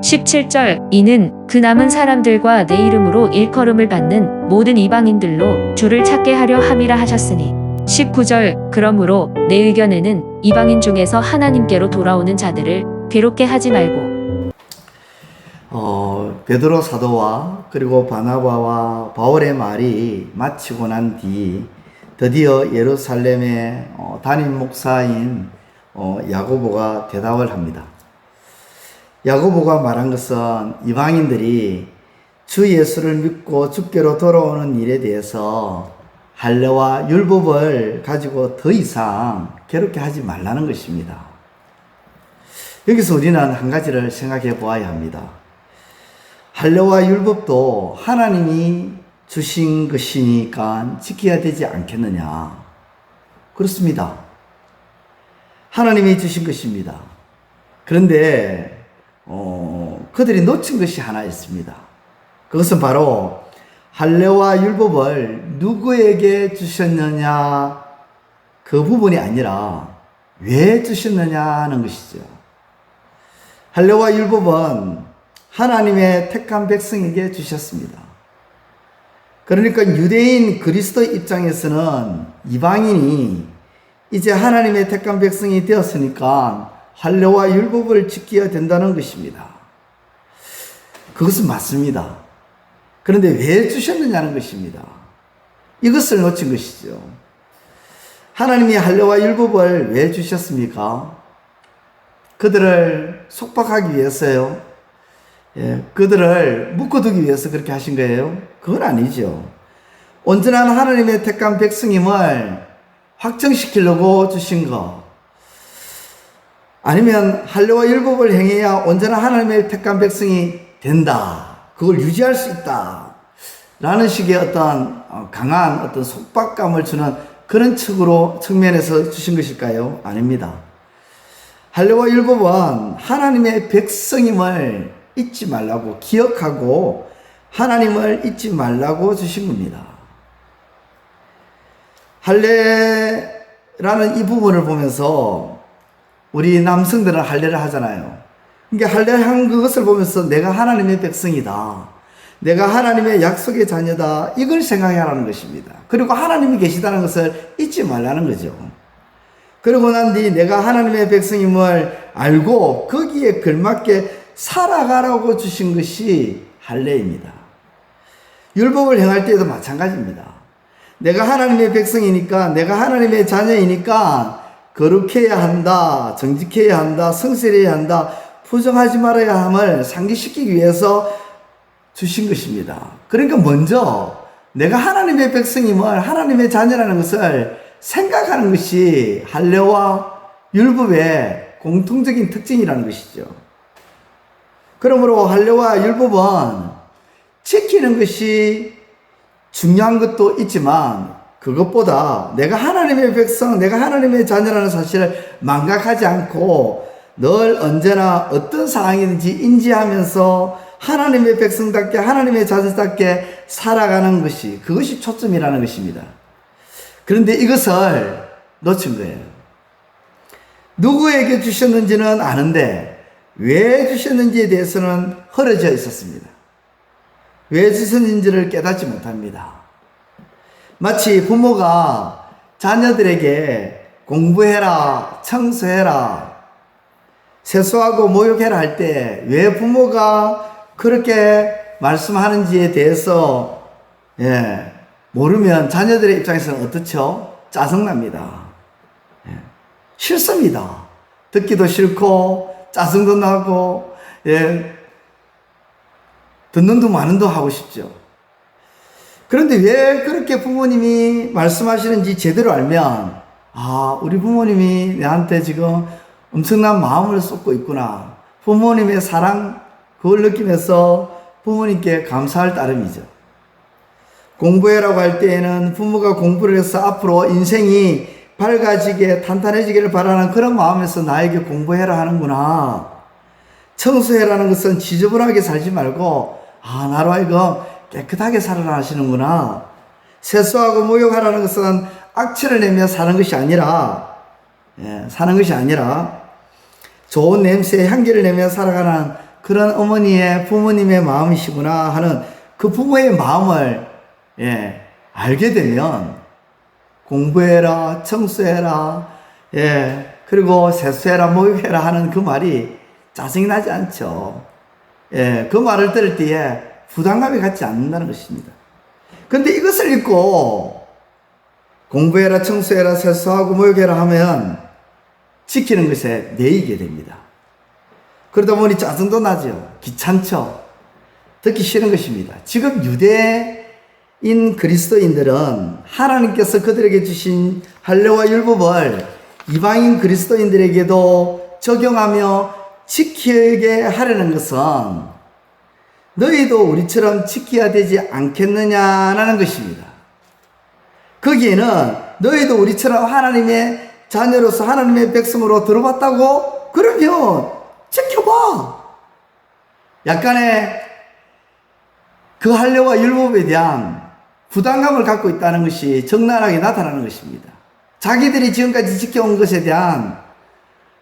17절 이는 그 남은 사람들과 내 이름으로 일컬음을 받는 모든 이방인들로 주를 찾게 하려 함이라 하셨으니 19절 그러므로 내 의견에는 이방인 중에서 하나님께로 돌아오는 자들을 괴롭게 하지 말고 베드로 사도와 그리고 바나바와 바울의 말이 마치고 난 뒤 드디어 예루살렘의 담임 목사인 야고보가 대답을 합니다. 야고보가 말한 것은 이방인들이 주 예수를 믿고 주께로 돌아오는 일에 대해서 할례와 율법을 가지고 더 이상 괴롭게 하지 말라는 것입니다. 여기서 우리는 한 가지를 생각해 보아야 합니다. 할례와 율법도 하나님이 주신 것이니까 지켜야 되지 않겠느냐? 그렇습니다. 하나님이 주신 것입니다. 그런데 그들이 놓친 것이 하나 있습니다. 그것은 바로 할례와 율법을 누구에게 주셨느냐 그 부분이 아니라 왜 주셨느냐는 것이죠. 할례와 율법은 하나님의 택한 백성에게 주셨습니다. 그러니까 유대인 그리스도 입장에서는 이방인이 이제 하나님의 택한 백성이 되었으니까 할례와 율법을 지켜야 된다는 것입니다. 그것은 맞습니다. 그런데 왜 주셨느냐는 것입니다. 이것을 놓친 것이죠. 하나님이 할례와 율법을 왜 주셨습니까? 그들을 속박하기 위해서요. 그들을 묶어두기 위해서 그렇게 하신 거예요? 그건 아니죠. 온전한 하나님의 택한 백성임을 확정시키려고 주신 것. 아니면 할례와 율법을 행해야 온전한 하나님의 택한 백성이 된다. 그걸 유지할 수 있다. 라는 식의 어떤 강한 어떤 속박감을 주는 그런 측면에서 주신 것일까요? 아닙니다. 할례와 율법은 하나님의 백성임을 잊지 말라고 기억하고 하나님을 잊지 말라고 주신 겁니다. 할례라는 이 부분을 보면서 우리 남성들은 할례를 하잖아요. 그러니까 할례한 그것을 보면서 내가 하나님의 백성이다. 내가 하나님의 약속의 자녀다. 이걸 생각하라는 것입니다. 그리고 하나님이 계시다는 것을 잊지 말라는 거죠. 그러고 난 뒤 내가 하나님의 백성임을 알고 거기에 걸맞게 살아가라고 주신 것이 할례입니다. 율법을 행할 때도 마찬가지입니다. 내가 하나님의 백성이니까, 내가 하나님의 자녀이니까 거룩해야 한다, 정직해야 한다, 성실해야 한다, 부정하지 말아야 함을 상기시키기 위해서 주신 것입니다. 그러니까 먼저 내가 하나님의 백성임을, 하나님의 자녀라는 것을 생각하는 것이 할례와 율법의 공통적인 특징이라는 것이죠. 그러므로 할례와 율법은 지키는 것이 중요한 것도 있지만 그것보다 내가 하나님의 백성, 내가 하나님의 자녀라는 사실을 망각하지 않고 늘 언제나 어떤 상황이든지 인지하면서 하나님의 백성답게 하나님의 자녀답게 살아가는 것이 그것이 초점이라는 것입니다. 그런데 이것을 놓친 거예요. 누구에게 주셨는지는 아는데 왜 주셨는지에 대해서는 흐려져 있었습니다. 왜 주셨는지를 깨닫지 못합니다. 마치 부모가 자녀들에게 공부해라, 청소해라, 세수하고 목욕해라 할 때 왜 부모가 그렇게 말씀하는지에 대해서 모르면 자녀들의 입장에서는 어떻죠? 짜증납니다. 싫습니다. 듣기도 싫고 짜증도 나고 듣는 둥 마는 둥 하고 싶죠. 그런데 왜 그렇게 부모님이 말씀하시는지 제대로 알면 우리 부모님이 내한테 지금 엄청난 마음을 쏟고 있구나. 부모님의 사랑 그걸 느끼면서 부모님께 감사할 따름이죠. 공부해라고 할 때에는 부모가 공부를 해서 앞으로 인생이 밝아지게 탄탄해지기를 바라는 그런 마음에서 나에게 공부해라 하는구나. 청소해라는 것은 지저분하게 살지 말고 나로 하여금 깨끗하게 살아라 하시는구나. 세수하고 목욕하라는 것은 악취를 내며 사는 것이 아니라 좋은 냄새의 향기를 내며 살아가는 그런 어머니의 부모님의 마음이시구나 하는 그 부모의 마음을 알게 되면 공부해라, 청소해라, 그리고 세수해라, 목욕해라 하는 그 말이 짜증이 나지 않죠. 그 말을 들을 때에 부담감이 갖지 않는다는 것입니다. 그런데 이것을 읽고 공부해라, 청소해라, 세수하고 목욕해라 하면 지키는 것에 매이게 됩니다. 그러다 보니 짜증도 나죠. 귀찮죠. 듣기 싫은 것입니다. 지금 유대인 그리스도인들은 하나님께서 그들에게 주신 할례와 율법을 이방인 그리스도인들에게도 적용하며 지키게 하려는 것은 너희도 우리처럼 지켜야 되지 않겠느냐라는 것입니다. 거기에는 너희도 우리처럼 하나님의 자녀로서 하나님의 백성으로 들어봤다고? 그러면 지켜봐. 약간의 그 할례와 율법에 대한 부담감을 갖고 있다는 것이 적나라하게 나타나는 것입니다. 자기들이 지금까지 지켜온 것에 대한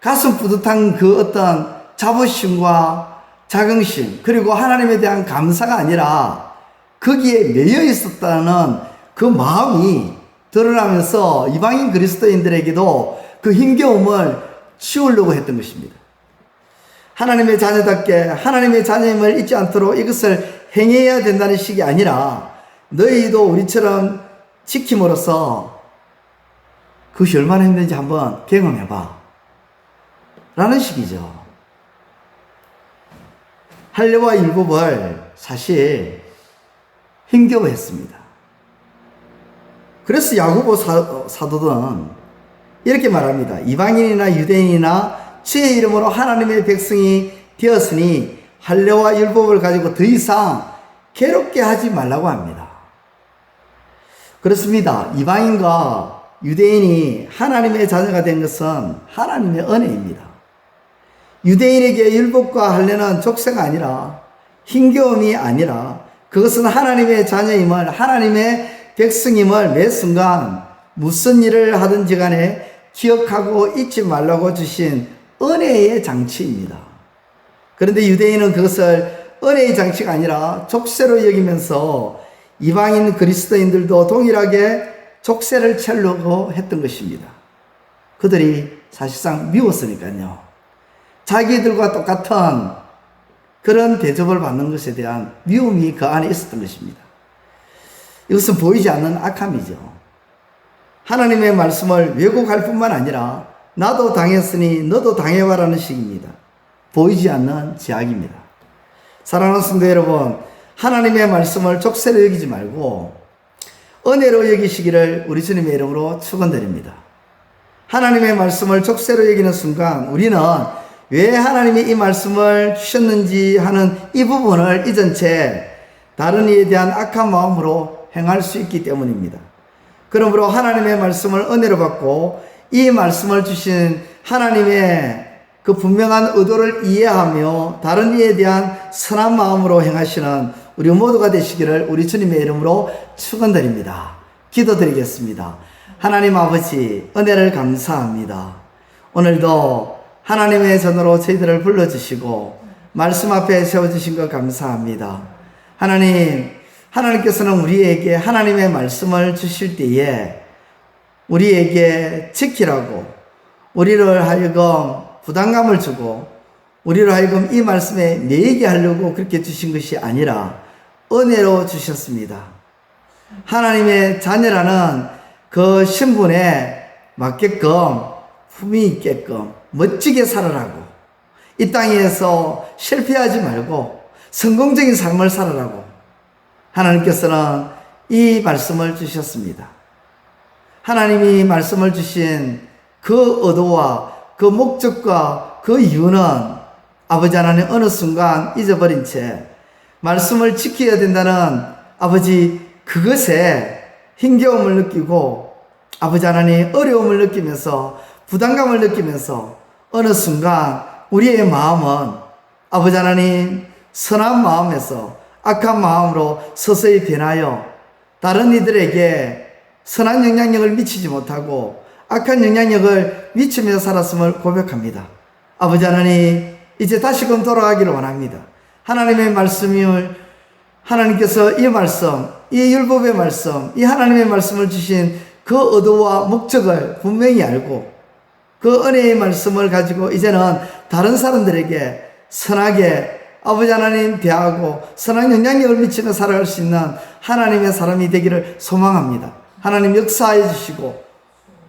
가슴 뿌듯한 그 어떤 자부심과 자긍심, 그리고 하나님에 대한 감사가 아니라 거기에 매여 있었다는 그 마음이 드러나면서 이방인 그리스도인들에게도 그 힘겨움을 치우려고 했던 것입니다. 하나님의 자녀답게 하나님의 자녀임을 잊지 않도록 이것을 행해야 된다는 식이 아니라 너희도 우리처럼 지킴으로써 그것이 얼마나 힘든지 한번 경험해봐 라는 식이죠. 할례와 율법을 사실 힘겨워했습니다. 그래서 야고보 사도는 이렇게 말합니다. 이방인이나 유대인이나 주의 이름으로 하나님의 백성이 되었으니 할례와 율법을 가지고 더 이상 괴롭게 하지 말라고 합니다. 그렇습니다. 이방인과 유대인이 하나님의 자녀가 된 것은 하나님의 은혜입니다. 유대인에게 율법과 할례는 족쇄가 아니라 힘겨움이 아니라 그것은 하나님의 자녀임을, 하나님의 백성임을 매 순간 무슨 일을 하든지 간에 기억하고 잊지 말라고 주신 은혜의 장치입니다. 그런데 유대인은 그것을 은혜의 장치가 아니라 족쇄로 여기면서 이방인 그리스도인들도 동일하게 족쇄를 채우려고 했던 것입니다. 그들이 사실상 미웠으니까요. 자기들과 똑같은 그런 대접을 받는 것에 대한 미움이 그 안에 있었던 것입니다. 이것은 보이지 않는 악함이죠. 하나님의 말씀을 왜곡할 뿐만 아니라 나도 당했으니 너도 당해봐라는 식입니다. 보이지 않는 죄악입니다. 사랑하는 성도 여러분, 하나님의 말씀을 족쇄로 여기지 말고 은혜로 여기시기를 우리 주님의 이름으로 축원드립니다. 하나님의 말씀을 족쇄로 여기는 순간 우리는 왜 하나님이 이 말씀을 주셨는지 하는 이 부분을 잊은 채 다른 이에 대한 악한 마음으로 행할 수 있기 때문입니다. 그러므로 하나님의 말씀을 은혜로 받고 이 말씀을 주신 하나님의 그 분명한 의도를 이해하며 다른 이에 대한 선한 마음으로 행하시는 우리 모두가 되시기를 우리 주님의 이름으로 축원드립니다. 기도드리겠습니다. 하나님 아버지, 은혜를 감사합니다. 오늘도 하나님의 전으로 저희들을 불러주시고 말씀 앞에 세워주신 것 감사합니다. 하나님께서는 우리에게 하나님의 말씀을 주실 때에 우리에게 지키라고, 우리를 하여금 부담감을 주고 우리를 하여금 이 말씀에 매이게 하려고 그렇게 주신 것이 아니라 은혜로 주셨습니다. 하나님의 자녀라는 그 신분에 맞게끔 품위 있게끔 멋지게 살아라고, 이 땅에서 실패하지 말고 성공적인 삶을 살아라고 하나님께서는 이 말씀을 주셨습니다. 하나님이 말씀을 주신 그 의도와 그 목적과 그 이유는 아버지 하나님 어느 순간 잊어버린 채 말씀을 지켜야 된다는 아버지 그것에 힘겨움을 느끼고 아버지 하나님 어려움을 느끼면서 부담감을 느끼면서 어느 순간 우리의 마음은 아버지 하나님 선한 마음에서 악한 마음으로 서서히 변하여 다른 이들에게 선한 영향력을 미치지 못하고 악한 영향력을 미치며 살았음을 고백합니다. 아버지 하나님, 이제 다시금 돌아가기를 원합니다. 하나님의 말씀을 하나님께서 이 말씀, 이 율법의 말씀, 이 하나님의 말씀을 주신 그 의도와 목적을 분명히 알고 그 은혜의 말씀을 가지고 이제는 다른 사람들에게 선하게 아버지 하나님 대하고 선한 영향력을 미치며 살아갈 수 있는 하나님의 사람이 되기를 소망합니다. 하나님 역사해 주시고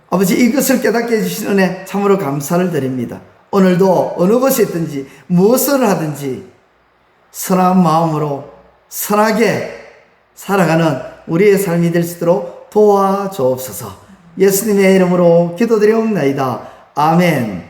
아버지 이것을 깨닫게 해주신 은혜 참으로 감사를 드립니다. 오늘도 어느 곳에 있든지 무엇을 하든지 선한 마음으로 선하게 살아가는 우리의 삶이 될 수 있도록 도와주옵소서. 예수님의 이름으로 기도드리옵나이다. 아멘.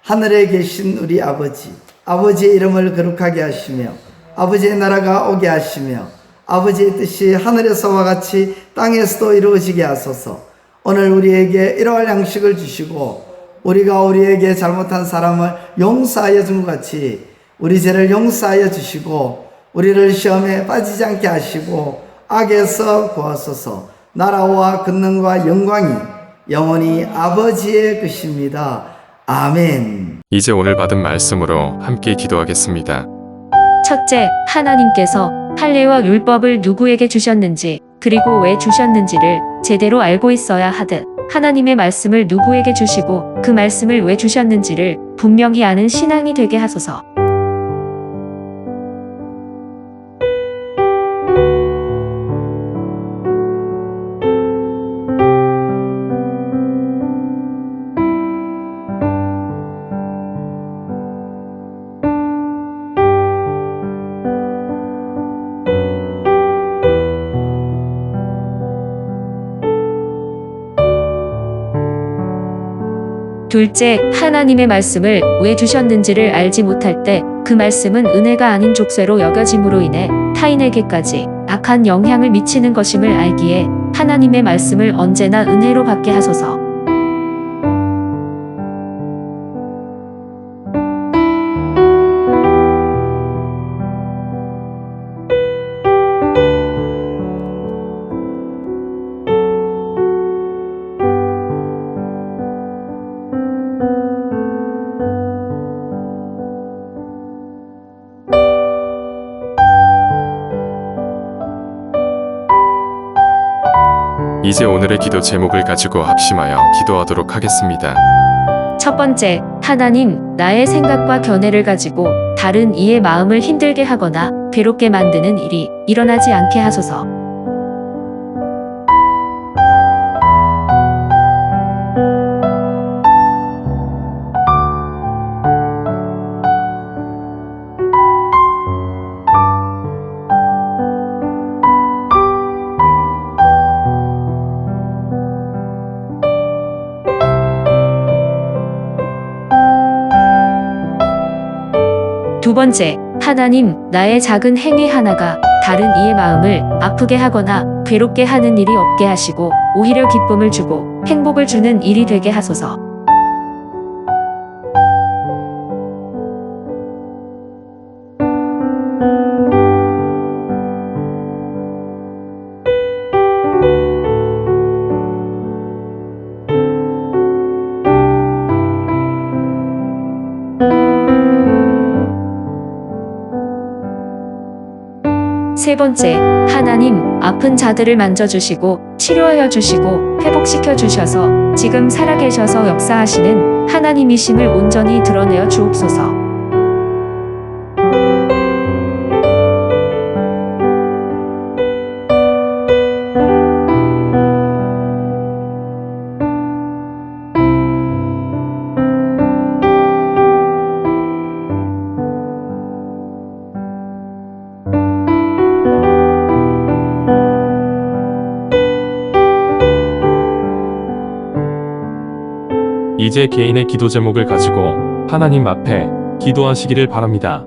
하늘에 계신 우리 아버지, 아버지의 이름을 거룩하게 하시며 아버지의 나라가 오게 하시며 아버지의 뜻이 하늘에서와 같이 땅에서도 이루어지게 하소서. 오늘 우리에게 일용할 양식을 주시고 우리가 우리에게 잘못한 사람을 용서하여 준 것 같이 우리 죄를 용서하여 주시고 우리를 시험에 빠지지 않게 하시고 악에서 구하소서. 나라와 권능과 영광이 영원히 아버지의 것입니다. 아멘. 이제 오늘 받은 말씀으로 함께 기도하겠습니다. 첫째, 하나님께서 판례와 율법을 누구에게 주셨는지 그리고 왜 주셨는지를 제대로 알고 있어야 하듯 하나님의 말씀을 누구에게 주시고 그 말씀을 왜 주셨는지를 분명히 아는 신앙이 되게 하소서. 둘째, 하나님의 말씀을 왜 주셨는지를 알지 못할 때 그 말씀은 은혜가 아닌 족쇄로 여겨짐으로 인해 타인에게까지 악한 영향을 미치는 것임을 알기에 하나님의 말씀을 언제나 은혜로 받게 하소서. 이제 오늘의 기도 제목을 가지고 합심하여 기도하도록 하겠습니다. 첫 번째, 하나님, 나의 생각과 견해를 가지고 다른 이의 마음을 힘들게 하거나 괴롭게 만드는 일이 일어나지 않게 하소서. 두 번째, 하나님, 나의 작은 행위 하나가 다른 이의 마음을 아프게 하거나 괴롭게 하는 일이 없게 하시고 오히려 기쁨을 주고 행복을 주는 일이 되게 하소서. 세 번째, 하나님, 아픈 자들을 만져주시고 치료하여 주시고 회복시켜 주셔서 지금 살아계셔서 역사하시는 하나님이심을 온전히 드러내어 주옵소서. 이제 개인의 기도 제목을 가지고 하나님 앞에 기도하시기를 바랍니다.